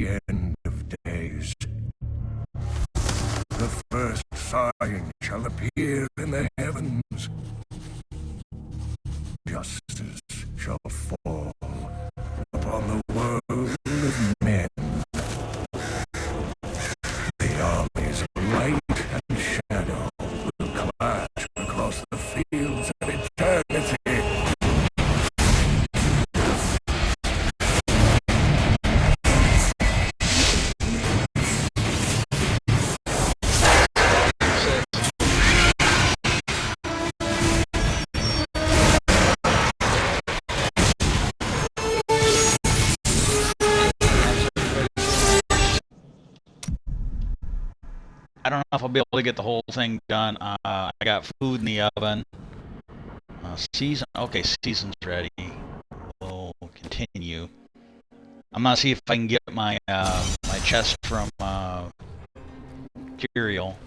the end of days. The first sign shall appear in the heavens. Justice shall fall upon the world of men. The armies of light and shadow will clash across the fields of eternity. I don't know if I'll be able to get the whole thing done. I got food in the oven. Season's ready. We'll continue. I'm gonna see if I can get my my chest from Curial.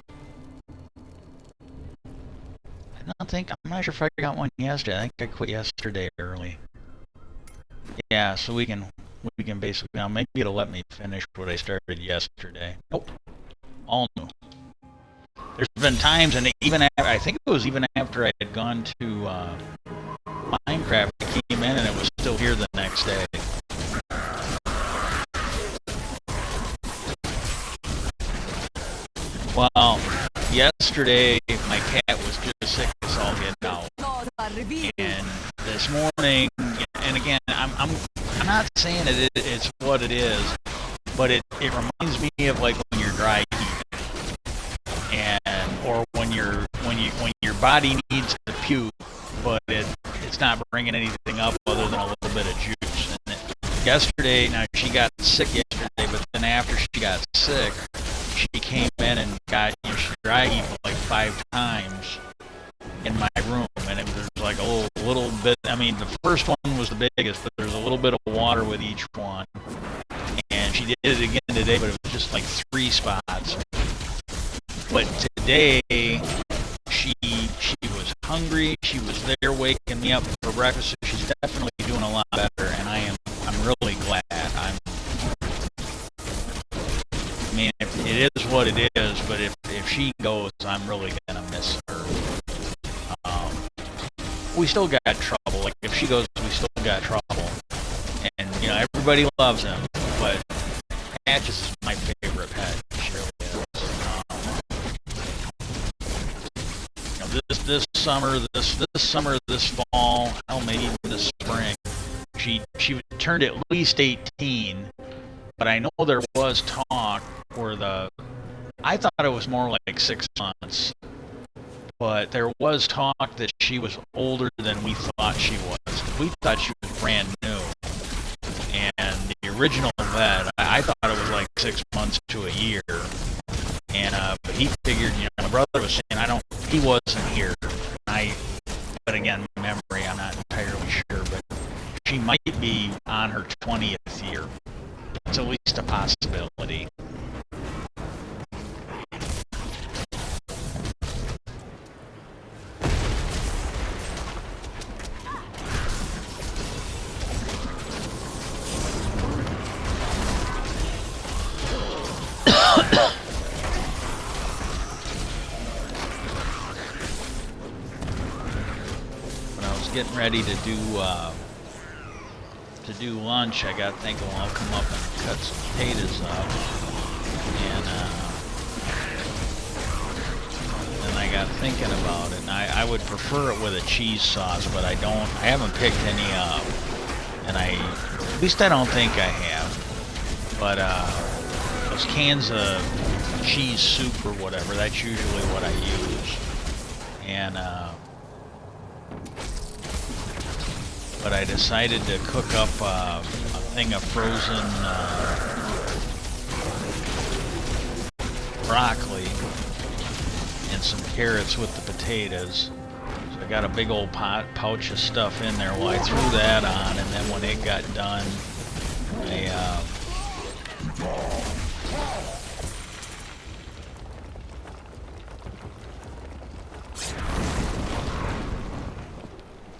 I'm not sure if I got one yesterday. I think I quit yesterday early. Yeah, so we can basically now maybe it'll let me finish what I started yesterday. Nope. All new. There's been times, and I think it was even after I had gone to Minecraft, I came in and it was still here the next day. Well, yesterday my cat was just sick as all get out, and this morning, and again, I'm not saying it's what it is, but it reminds me of like when you're dry heaving, or when your body needs to puke, but it's not bringing anything up other than a little bit of juice. And yesterday, now she got sick yesterday, but then after she got sick, she came in and got she dry heaved like 5 times in my room, and it was like a little bit. I mean, the first one was the biggest, but there's a little bit of water with each one. And she did it again today, but it was just like 3 spots. But today, she was hungry. She was there waking me up for breakfast. So she's definitely doing a lot better, and I'm really glad. I mean, it is what it is, but if she goes, I'm really gonna miss her. We still got trouble. Like if she goes, we still got trouble, and everybody loves him, but Patches is my favorite pet. She really is. This summer, this fall, hell, maybe even this spring, she turned at least 18. But I know there was talk where I thought it was more like 6 months. But there was talk that she was older than we thought she was. We thought she was brand new. And the original vet, I thought it was like 6 months to a year. And but he figured, my brother was saying he wasn't here. But again, my memory, I'm not entirely sure. But she might be on her 20th year. It's at least a possibility. When I was getting ready to do lunch, I got thinking, well, I'll come up and cut some potatoes up, and then I got thinking about it, and I would prefer it with a cheese sauce, but I haven't picked any up, and at least I don't think I have, but those cans of cheese soup or whatever, that's usually what I use, and but I decided to cook up a thing of frozen broccoli and some carrots with the potatoes. So I got a big old pouch of stuff in there. Well, I threw that on, and then when it got done,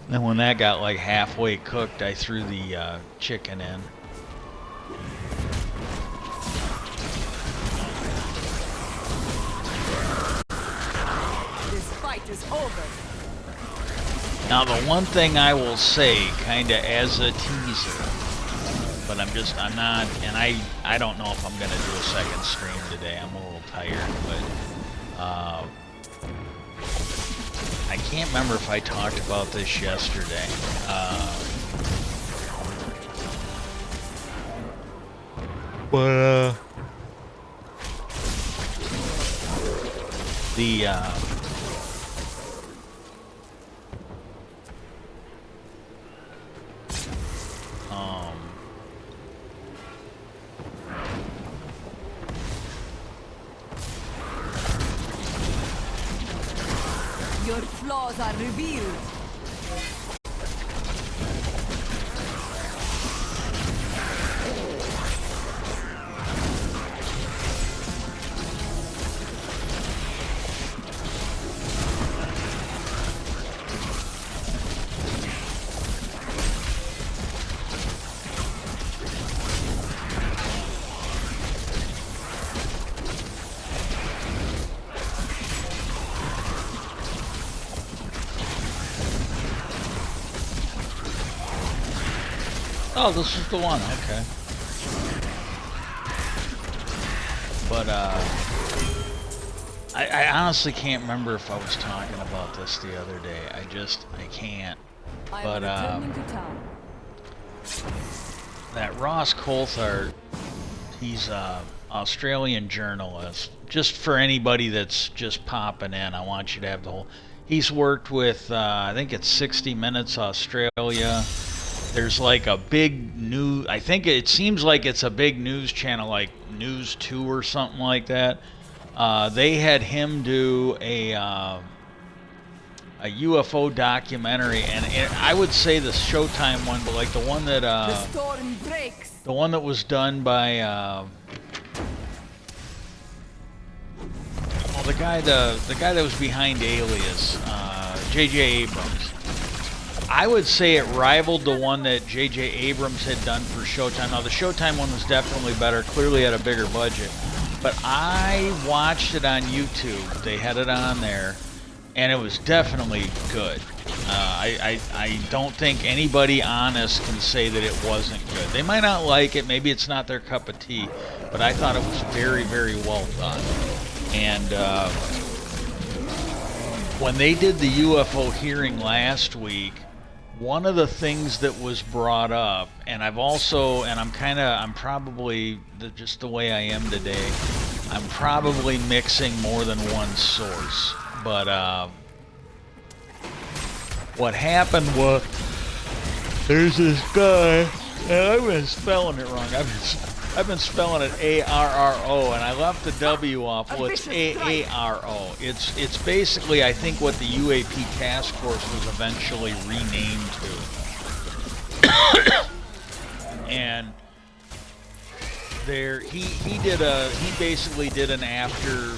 then when that got like halfway cooked, I threw the chicken in. Now, the one thing I will say, kind of as a teaser, but I'm not, and I don't know if I'm going to do a second stream today. I'm a little tired, but I can't remember if I talked about this yesterday. Your flaws are revealed. Oh, this is the one, okay. But, I honestly can't remember if I was talking about this the other day. I can't. But, that Ross Coulthard, he's a Australian journalist. Just for anybody that's just popping in, I want you to have the whole... He's worked with, I think it's 60 Minutes Australia. There's like a big news, I think it seems like it's a big news channel like News 2 or something like that. They had him do a UFO documentary, and I would say the Showtime one, but like the one that the one that was done by well, the guy that was behind Alias, J.J. Abrams. I would say it rivaled the one that J.J. Abrams had done for Showtime. Now, the Showtime one was definitely better, clearly had a bigger budget. But I watched it on YouTube. They had it on there, and it was definitely good. I don't think anybody honest can say that it wasn't good. They might not like it. Maybe it's not their cup of tea. But I thought it was very, very well done. And when they did the UFO hearing last week, one of the things that was brought up, and I'm probably, just the way I am today, I'm probably mixing more than one source. But what happened was, there's this guy, and I've been spelling it wrong. I've been spelling it A-R-R-O, and I left the W off. Well, it's A-A-R-O. It's basically, I think, what the UAP task force was eventually renamed to. And there, he basically did an after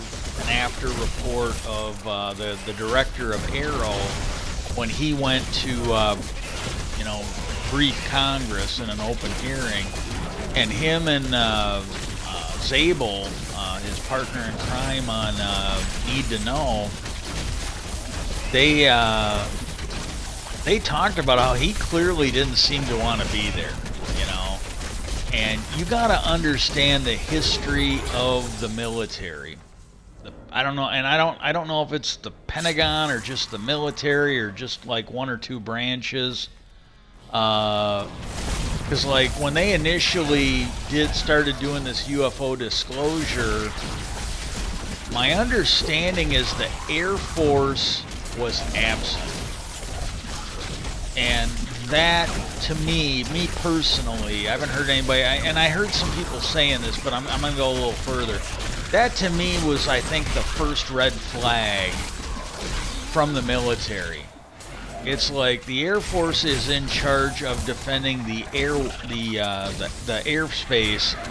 report of the director of Arrow when he went to brief Congress in an open hearing. And him and Zabel, his partner in crime on Need to Know, they talked about how he clearly didn't seem to want to be there, you know. And you got to understand the history of the military. I don't know, and I don't know if it's the Pentagon or just the military or just like one or two branches. Because like when they initially started doing this UFO disclosure, my understanding is the Air Force was absent. And that, to me personally, I haven't heard anybody, and I heard some people saying this, but I'm going to go a little further. That to me was, I think, the first red flag from the military. It's like the Air Force is in charge of defending the airspace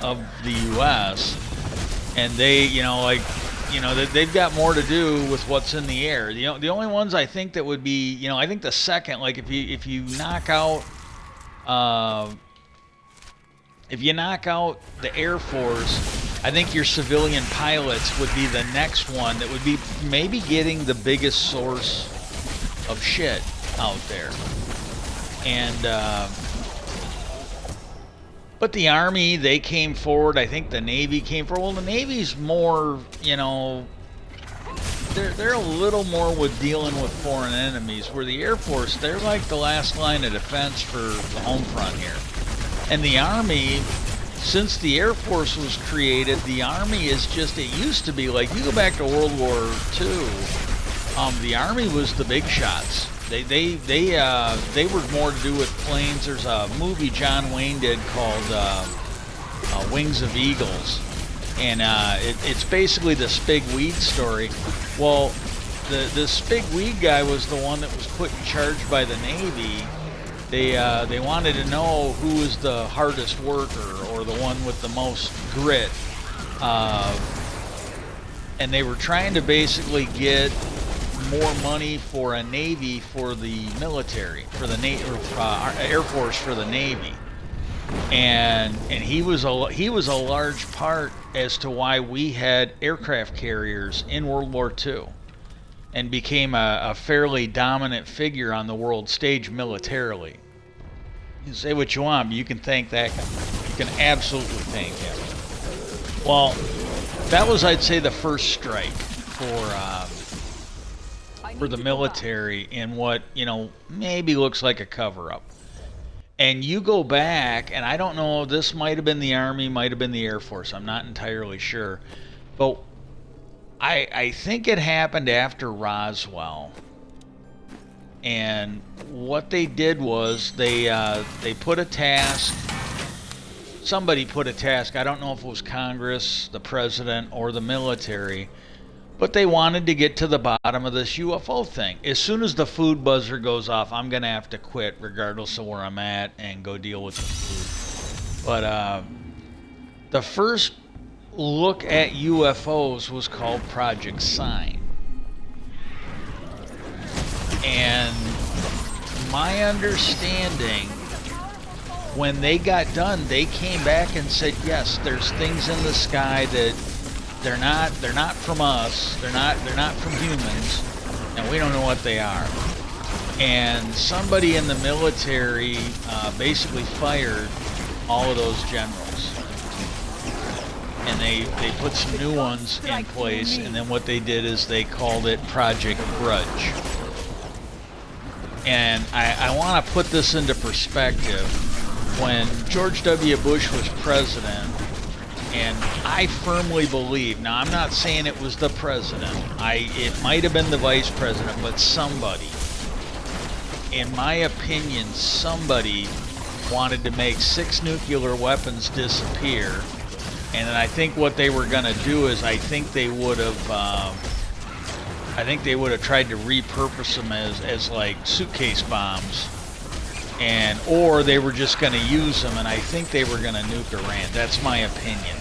of the U.S. and they've got more to do with what's in the air. The only ones I think that would be, I think the second, like if you knock out the Air Force, I think your civilian pilots would be the next one that would be maybe getting the biggest source of shit out there. And but the Army, they came forward. I think the Navy came forward. Well, the Navy's more, you know, they're a little more with dealing with foreign enemies, where the Air Force, they're like the last line of defense for the home front here. And the Army, since the Air Force was created, the Army is just, it used to be like, you go back to World War II, the Army was the big shots. They were more to do with planes. There's a movie John Wayne did called Wings of Eagles. And it's basically the Spig-Weed story. Well, the Spig-Weed guy was the one that was put in charge by the Navy. They wanted to know who was the hardest worker or the one with the most grit. And they were trying to basically get more money for a Navy for the military, for the Air Force for the Navy. And he was a large part as to why we had aircraft carriers in World War II, and became a fairly dominant figure on the world stage militarily. You say what you want, but you can thank that guy. You can absolutely thank him. Well, that was, I'd say, the first strike for the military in what, you know, maybe looks like a cover-up. And you go back, and I don't know, this might have been the Army, might have been the Air Force, I'm not entirely sure. But I think it happened after Roswell. And what they did was they put a task, somebody put a task, I don't know if it was Congress, the president, or the military, but they wanted to get to the bottom of this UFO thing. As soon as the food buzzer goes off, I'm going to have to quit regardless of where I'm at and go deal with the food. But the first look at UFOs was called Project Sign. And my understanding, when they got done, they came back and said, yes, there's things in the sky that they're not from us, they're not from humans, and we don't know what they are. And somebody in the military basically fired all of those generals, and they put some new ones in place. And then what they did is they called it Project Grudge. And I want to put this into perspective. When George W. Bush was president, and I firmly believe, now I'm not saying it was the president, it might have been the vice president, but somebody, in my opinion, somebody wanted to make 6 nuclear weapons disappear. And then I think what they were going to do is I think they would have tried to repurpose them as like suitcase bombs, or they were just going to use them, and I think they were going to nuke Iran. That's my opinion.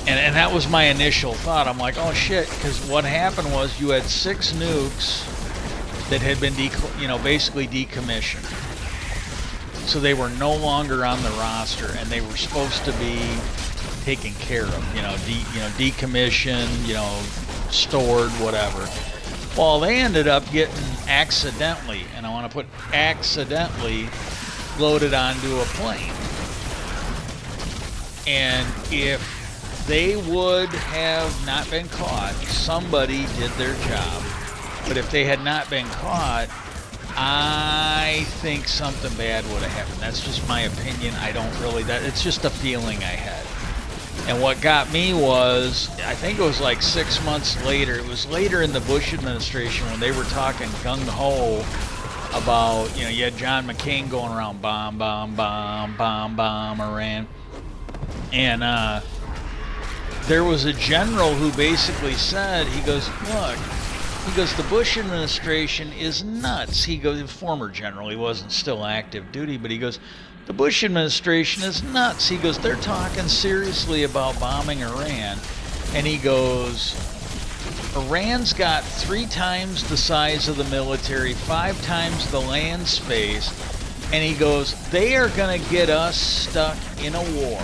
And that was my initial thought. I'm like, oh shit, because what happened was you had 6 nukes that had been basically decommissioned. So they were no longer on the roster, and they were supposed to be taken care of, decommissioned, stored, whatever. Well, they ended up getting accidentally, and I want to put accidentally, loaded onto a plane. And if they would have not been caught, somebody did their job. But if they had not been caught, I think something bad would have happened. That's just my opinion. It's just a feeling I had. And what got me was, I think it was like 6 months later, it was later in the Bush administration when they were talking gung-ho about, you had John McCain going around, bomb, bomb, bomb, bomb, bomb, Iran. And there was a general who basically said, he goes, look, the Bush administration is nuts. He goes, former general, he wasn't still active duty, but he goes, the Bush administration is nuts. He goes, they're talking seriously about bombing Iran. And he goes, Iran's got 3 times the size of the military, 5 times the land space. And he goes, they are going to get us stuck in a war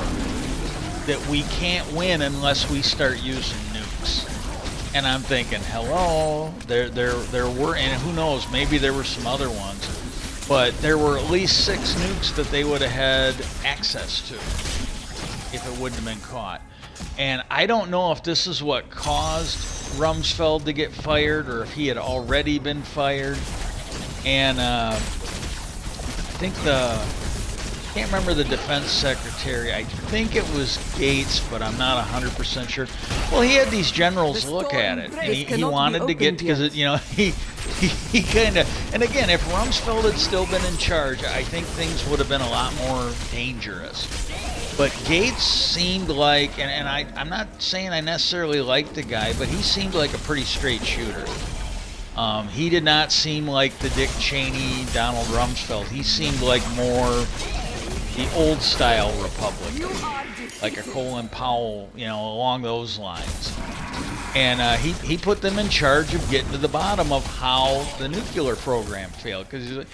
that we can't win unless we start using nukes. And I'm thinking, hello, there were, and who knows, maybe there were some other ones, but there were at least 6 nukes that they would have had access to if it wouldn't have been caught. And I don't know if this is what caused Rumsfeld to get fired or if he had already been fired. And I think I can't remember the defense secretary. I think it was Gates, but I'm not 100% sure. Well, he had these generals look at it, and he wanted to get, because he kind of, and again, if Rumsfeld had still been in charge, I think things would have been a lot more dangerous. But Gates seemed like, and I'm not saying I necessarily liked the guy, but he seemed like a pretty straight shooter. He did not seem like the Dick Cheney, Donald Rumsfeld. He seemed like more the old style Republican, like a Colin Powell, along those lines. And he put them in charge of getting to the bottom of how the nuclear program failed. Because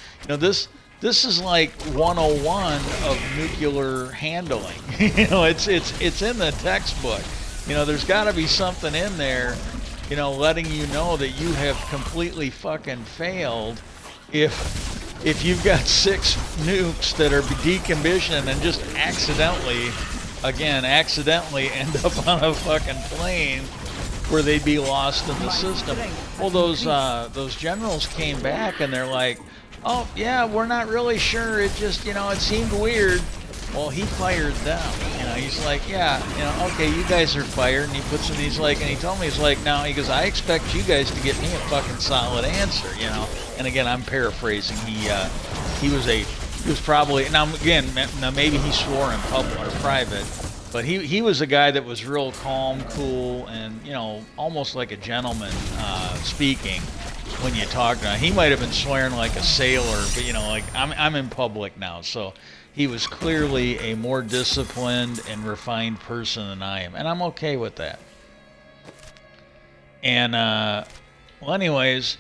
this is like 101 of nuclear handling. It's in the textbook. There's got to be something in there, letting you know that you have completely fucking failed if you've got 6 nukes that are decommissioned and just accidentally end up on a fucking plane where they'd be lost in the system. Well, those generals came back and they're like, oh yeah, we're not really sure. It just, it seemed weird. Well, he fired them. He's like, yeah, okay, you guys are fired. And he puts in, and he told me, he's like, now, he goes, I expect you guys to get me a fucking solid answer, And again, I'm paraphrasing. He was probably, now maybe he swore in public or private, but he was a guy that was real calm, cool, and, almost like a gentleman speaking when you talk to him. He might have been swearing like a sailor, but, like, I'm in public now, so he was clearly a more disciplined and refined person than I am, and I'm okay with that. And, well, anyways,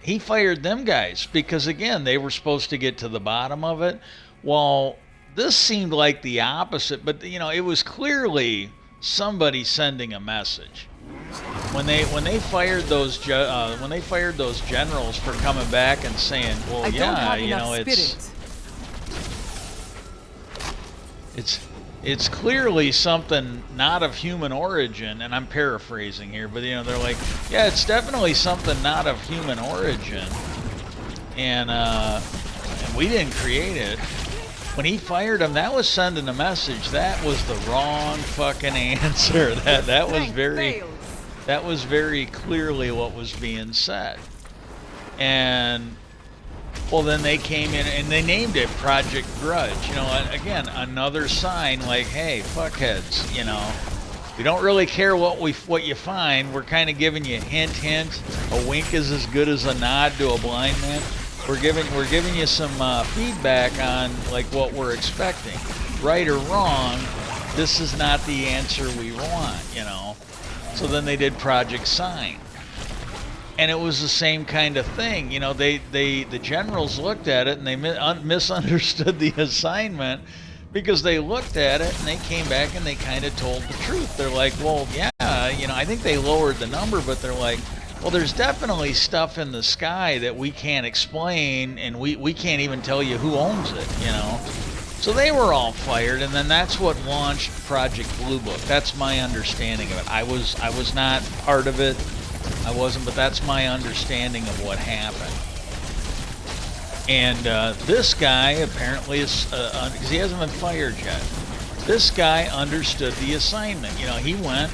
he fired them guys because, again, they were supposed to get to the bottom of it. Well, this seemed like the opposite, but, it was clearly somebody sending a message. When they fired those generals for coming back and saying, well, it's clearly something not of human origin, and I'm paraphrasing here, but they're like, yeah, it's definitely something not of human origin, and we didn't create it. When he fired them, that was sending a message. That was the wrong fucking answer. That was very clearly what was being said. And well, then they came in and they named it Project Grudge. Again, another sign like, hey, fuckheads, we don't really care what you find. We're kind of giving you hint. A wink is as good as a nod to a blind man. We're giving you some feedback on like what we're expecting. Right or wrong, this is not the answer we want, So then they did Project Sign. And it was the same kind of thing. The generals looked at it and they misunderstood the assignment because they looked at it and they came back and they kind of told the truth. They're like, well, yeah, I think they lowered the number, but they're like, well, there's definitely stuff in the sky that we can't explain and we can't even tell you who owns it, So they were all fired, and then that's what launched Project Blue Book. That's my understanding of it. I was not part of it. I wasn't, but that's my understanding of what happened. And this guy apparently is, because he hasn't been fired yet, this guy understood the assignment. He went,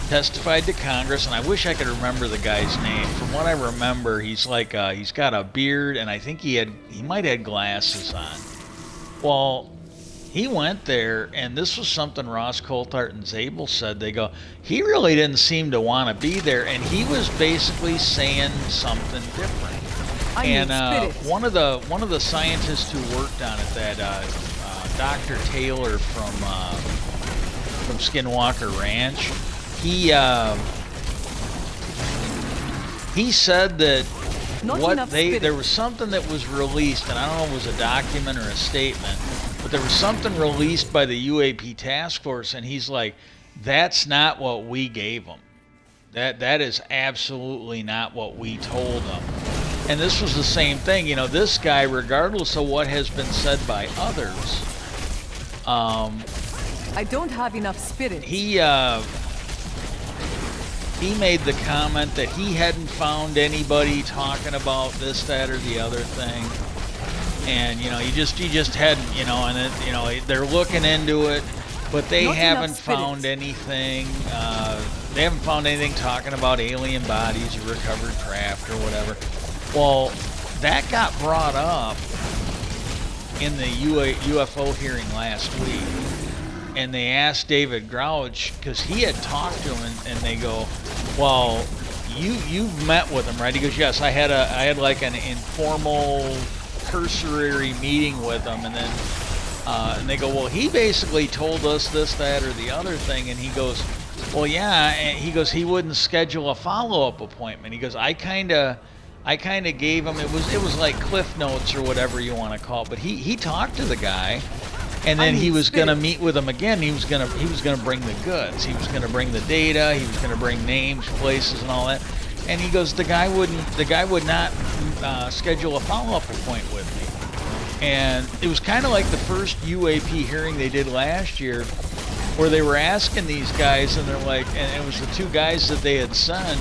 testified to Congress, and I wish I could remember the guy's name. From what I remember, he's like, he's got a beard, and I think he might have had glasses on. Well, he went there, and this was something Ross Coulthart and Zabel said. They go, he really didn't seem to want to be there, and he was basically saying something different. And one of the scientists who worked on it, that Dr. Taylor from Skinwalker Ranch, he said that there was something that was released, and I don't know if it was a document or a statement, but there was something released by the UAP task force, and he's like, that's not what we gave them. That is absolutely not what we told them. And this was the same thing. You know, this guy, regardless of what has been said by others, I don't have enough spirit. he made the comment that he hadn't found anybody talking about this, that, or the other thing. And you know, he just hadn't, you know, and it, you know, they're looking into it, but they Not haven't enough spirit. found anything. They haven't found anything talking about alien bodies or recovered craft or whatever. Well, that got brought up in the UFO hearing last week, and they asked David Grouch, because he had talked to him, and they go, "Well, you've met with him, right?" He goes, "Yes, I had like an informal, cursory meeting with him," and then and they go, "Well, he basically told us this, that, or the other thing," and he goes, "Well, yeah," and he goes, "He wouldn't schedule a follow-up appointment." He goes, I kind of gave him, it was like Cliff Notes or whatever you want to call it, but he talked to the guy, and then he was going to meet with him again. He was going to bring the goods. He was going to bring the data. He was going to bring names, places, and all that. And he goes, the guy would not schedule a follow-up appointment with me. And it was kind of like the first UAP hearing they did last year, where they were asking these guys, and they're like, and it was the two guys that they had sent,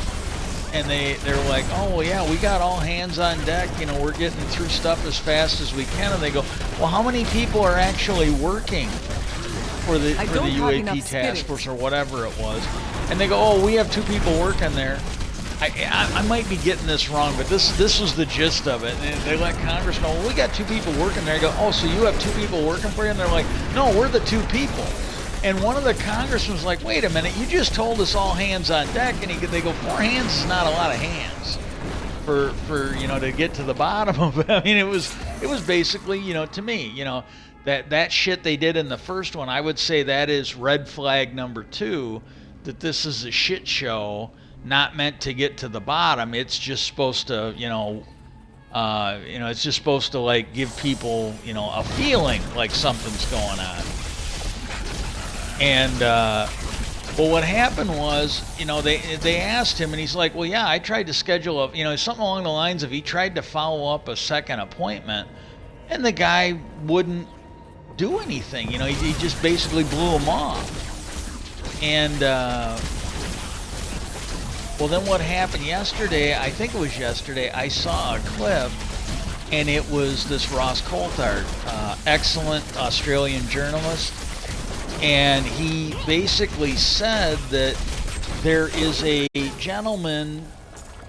and they're like, "Oh, well, yeah, we got all hands on deck, you know, we're getting through stuff as fast as we can." And they go, "Well, how many people are actually working for the UAP task force or whatever it was?" And they go, "Oh, we have 2 people working there." I might be getting this wrong, but this was the gist of it. And they let Congress know, "Well, we got 2 people working there." I go, "Oh, so you have 2 people working for you?" And they're like, "No, we're the 2 people." And one of the congressmen was like, "Wait a minute, you just told us all hands on deck." And they go, 4 hands is not a lot of hands for you know, to get to the bottom of it. I mean, it was basically, you know, to me, you know, that shit they did in the first one, I would say that is red flag number 2, that this is a shit show, not meant to get to the bottom. It's just supposed to, it's just supposed to like give people, you know, a feeling like something's going on. And well, what happened was, you know, they asked him, and he's like, "Well, yeah, I tried to schedule a, you know, something along the lines of he tried to follow up a second appointment, and the guy wouldn't do anything. You know, he just basically blew him off." And well, then what happened yesterday? I think it was yesterday. I saw a clip, and it was this Ross Coulthard, excellent Australian journalist. And he basically said that there is a gentleman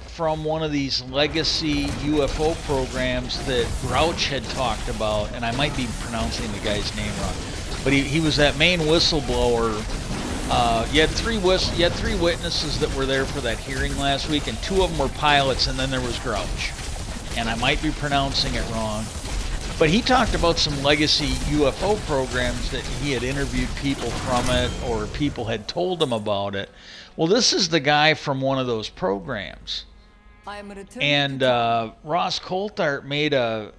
from one of these legacy UFO programs that Grouch had talked about, and I might be pronouncing the guy's name wrong, but he was that main whistleblower. You had three witnesses that were there for that hearing last week, and 2 of them were pilots, and then there was Grouch. And I might be pronouncing it wrong. But he talked about some legacy UFO programs that he had interviewed people from it, or people had told him about it. Well, this is the guy from one of those programs. And Ross Coulthard made a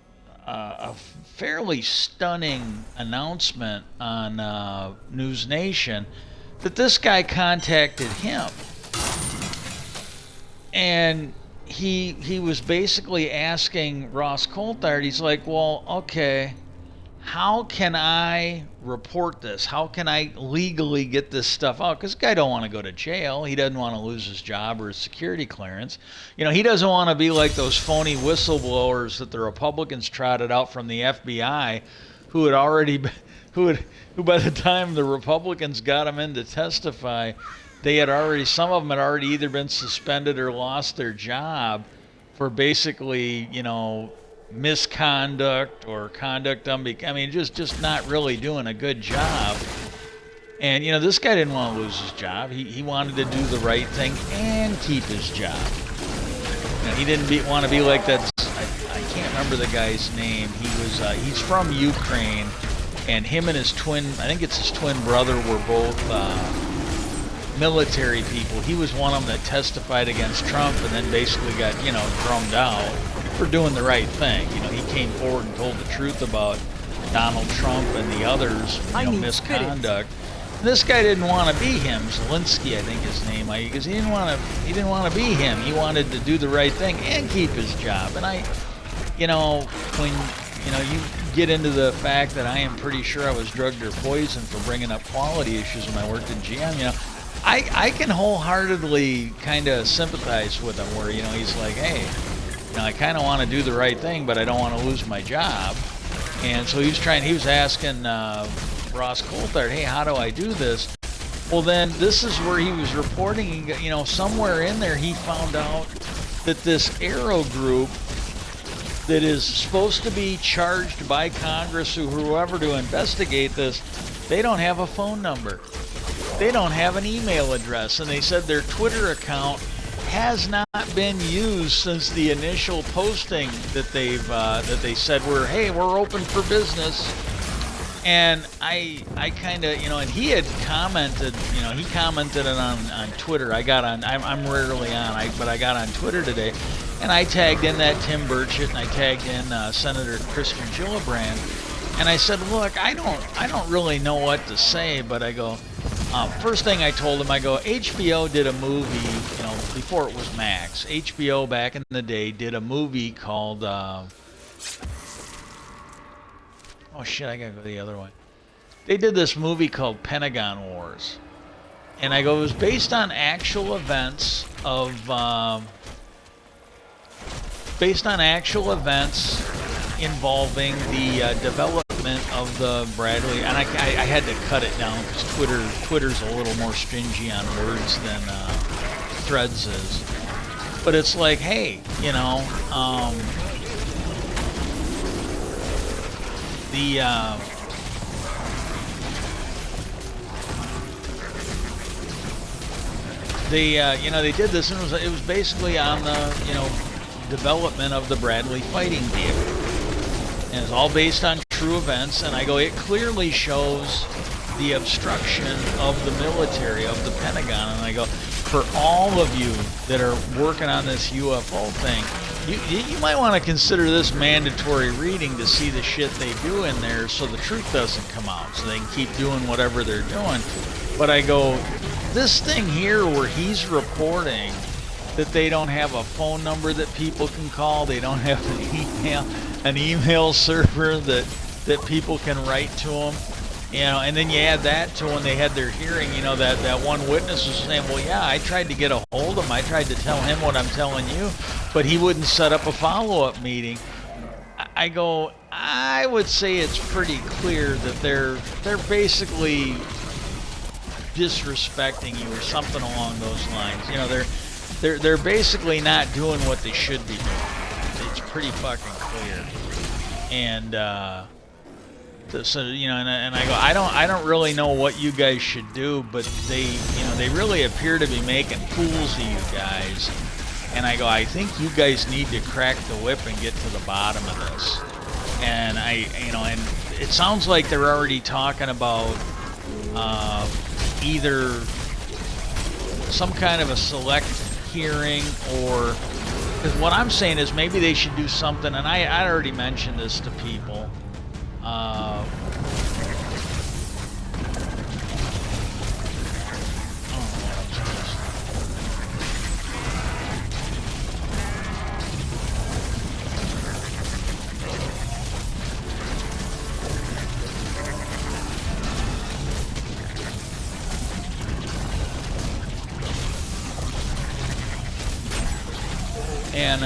fairly stunning announcement on News Nation that this guy contacted him. And he was basically asking Ross Coulthard, he's like, "Well, okay, how can I report this? How can I legally get this stuff out?" Because the guy don't want to go to jail. He doesn't want to lose his job or his security clearance. You know, he doesn't want to be like those phony whistleblowers that the Republicans trotted out from the FBI, who had already, who by the time the Republicans got him in to testify, some of them had already either been suspended or lost their job for basically, you know, misconduct or conduct just not really doing a good job. And you know, this guy didn't want to lose his job. He wanted to do the right thing and keep his job. You know, he didn't want to be like that. I can't remember the guy's name. He's from Ukraine, and him and his twin brother were both military people. He was one of them that testified against Trump and then basically got, you know, drummed out for doing the right thing. You know, he came forward and told the truth about Donald Trump and the others, you know, misconduct. This guy didn't want to be him. Zelinsky, I think his name. Because he didn't want to be him. He wanted to do the right thing and keep his job. And when you get into the fact that I am pretty sure I was drugged or poisoned for bringing up quality issues when I worked at GM, I can wholeheartedly kind of sympathize with him. Where he's like, hey, I kind of want to do the right thing, but I don't want to lose my job. And so he was asking Ross Coulthard, hey, how do I do this? Well, then this is where he was reporting, somewhere in there he found out that this Arrow group that is supposed to be charged by Congress or whoever to investigate this, they don't have a phone number. They don't have an email address. And they said their Twitter account has not been used since the initial posting that they said we're open for business. And I kind of, and he had commented, he commented it on Twitter. I'm rarely on, but I got on Twitter today, and I tagged in that Tim Burchett, and I tagged in Senator Christian Gillibrand, and I said, look, I don't really know what to say, but I go, first thing I told him, I go, HBO did a movie, before it was Max. HBO back in the day did a movie called, oh shit, I gotta go the other way. They did this movie called Pentagon Wars. And I go, it was based on actual events involving the development of the Bradley. And I had to cut it down because Twitter's a little more stingy on words than Threads is. But it's like, hey, they did this, and it was basically on the development of the Bradley fighting vehicle, and it's all based on true events. And I go, it clearly shows the obstruction of the military, of the Pentagon. And I go, for all of you that are working on this UFO thing, you might want to consider this mandatory reading to see the shit they do in there, so the truth doesn't come out, so they can keep doing whatever they're doing. But I go, this thing here where he's reporting that they don't have a phone number that people can call, they don't have an email server that people can write to them, and then you add that to when they had their hearing, that one witness was saying, well, yeah, I tried to get a hold of him, I tried to tell him what I'm telling you, but he wouldn't set up a follow-up meeting. I go, I would say it's pretty clear that they're basically disrespecting you or something along those lines. They're basically not doing what they should be doing. It's pretty fucking clear. And so and I go, I don't really know what you guys should do, but they really appear to be making fools of you guys. And I go, I think you guys need to crack the whip and get to the bottom of this. And and it sounds like they're already talking about either some kind of a select hearing, or because what I'm saying is maybe they should do something, and I already mentioned this to people. And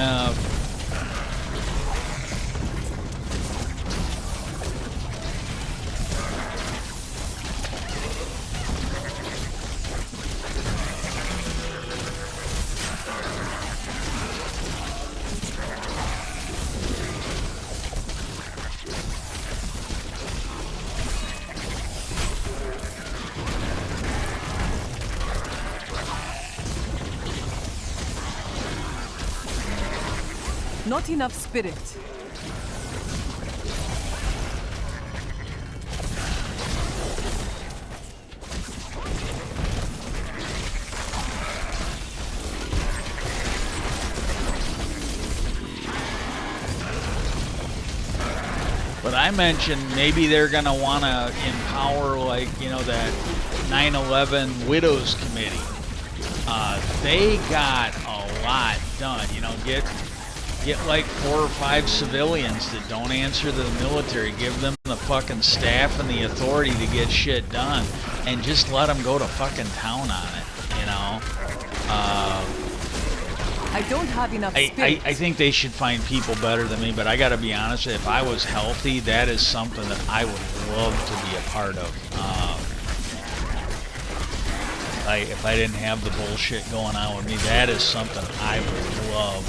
Not enough spirit. but what I mentioned, maybe they're going to want to empower, like, you know, that 9/11 Widows Committee. They got a lot done. You know, get like 4 or 5 civilians that don't answer to the military, give them the fucking staff and the authority to get shit done, and just let them go to fucking town on it, you know. I don't have enough spirit. I think they should find people better than me, but I gotta be honest, if I was healthy, that is something that I would love to be a part of. If I didn't have the bullshit going on with me, that is something I would love.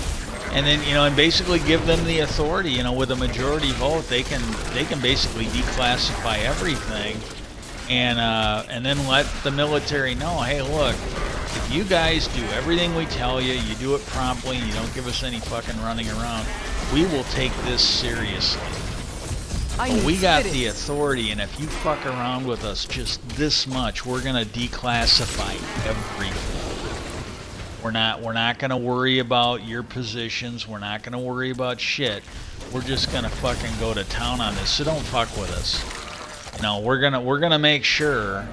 And then, you know, and basically give them the authority, you know, with a majority vote, they can basically declassify everything, and then let the military know, hey, look, if you guys do everything we tell you, you do it promptly, you don't give us any fucking running around, we will take this seriously. We got the authority, and if you fuck around with us just this much, we're gonna declassify everything. We're not gonna worry about your positions. We're not gonna worry about shit. We're just gonna fucking go to town on this. So don't fuck with us. You know, we're gonna make sure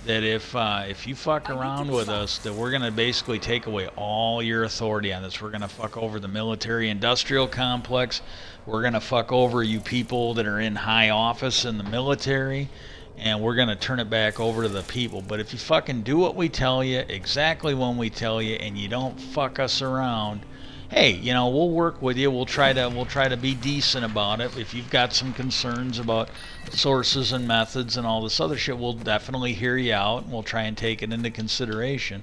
that if you fuck around with us, that we're gonna basically take away all your authority on this. We're gonna fuck over the military-industrial complex. We're gonna fuck over you people that are in high office in the military, and we're gonna turn it back over to the people. But if you fucking do what we tell you, exactly when we tell you, and you don't fuck us around, hey, you know, we'll work with you. We'll try to be decent about it. If you've got some concerns about sources and methods and all this other shit, we'll definitely hear you out, and we'll try and take it into consideration.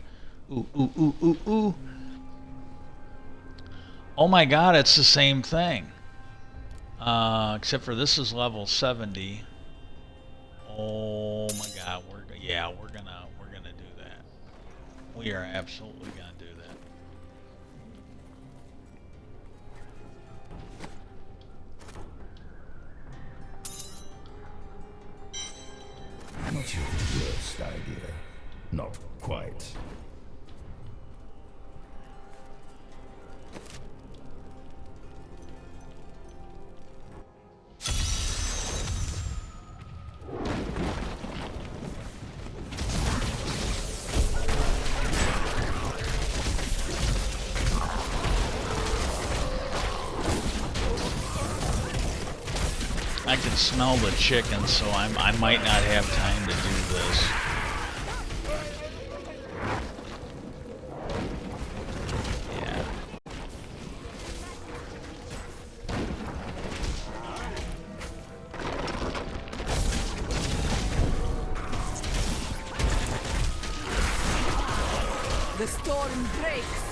Ooh, ooh, ooh, ooh, ooh. Oh my God, it's the same thing. Except for this is level 70. Oh my God, we're gonna do that. We are absolutely gonna do that. Not your worst idea. Not quite. I can smell the chicken, so I might not have time to do this. Yeah. The storm breaks.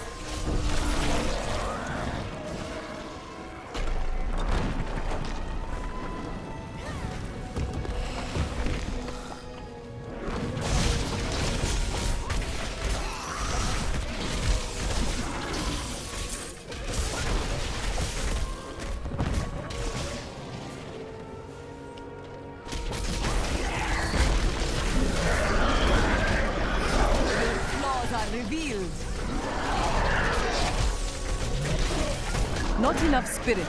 Revealed. Not enough spirit.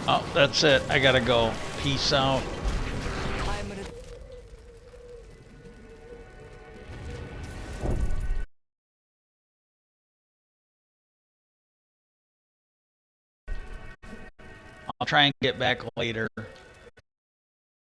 Oh, that's it. I gotta go. Peace out. I'll try and get back later.